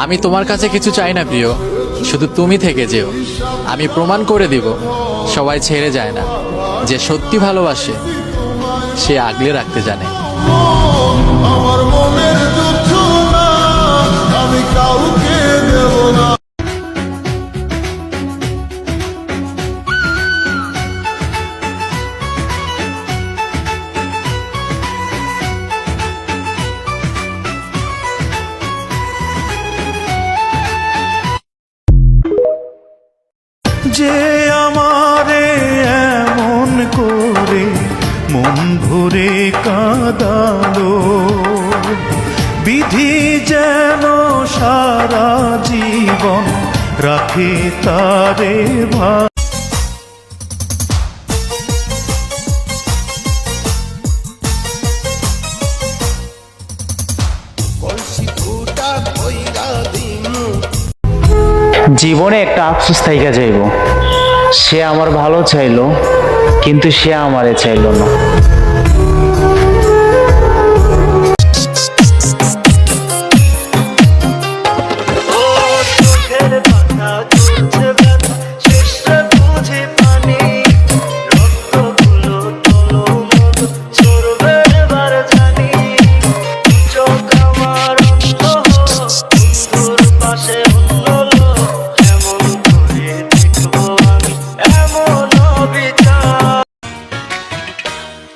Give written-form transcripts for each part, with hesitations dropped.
আমি তোমার কাছে কিছু চাই না প্রিয়, শুধু তুমি থেকে যেও। আমি প্রমাণ করে দিব সবাই ছেড়ে যায় না, যে সত্যি ভালোবাসে সে আগলে রাখতে জানে। আমার মনের যুদ্ধ না, আমি কাউকে দেব না। যে আমারে এমন করে মন ভরে কাঁদালো, বিধি যেন সারা জীবন রাখে তারে ভালো। জীবনে একটা আফসোস থাইকা যাইব, সে আমার ভালো চাইলো কিন্তু সে আমারে চাইলো না।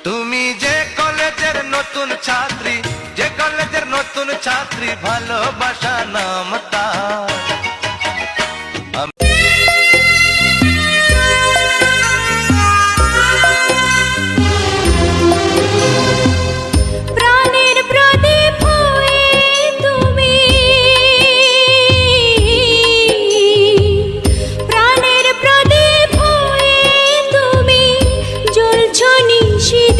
তুমি যে কলেজের নতুন ছাত্রী, যে কলেজের নতুন ছাত্রী, ভালোবাসা নাম তার। প্রাণের প্রদীপ হয়ে তুমি, প্রাণের প্রদীপ হয়ে তুমি জ্বলছ নিশিত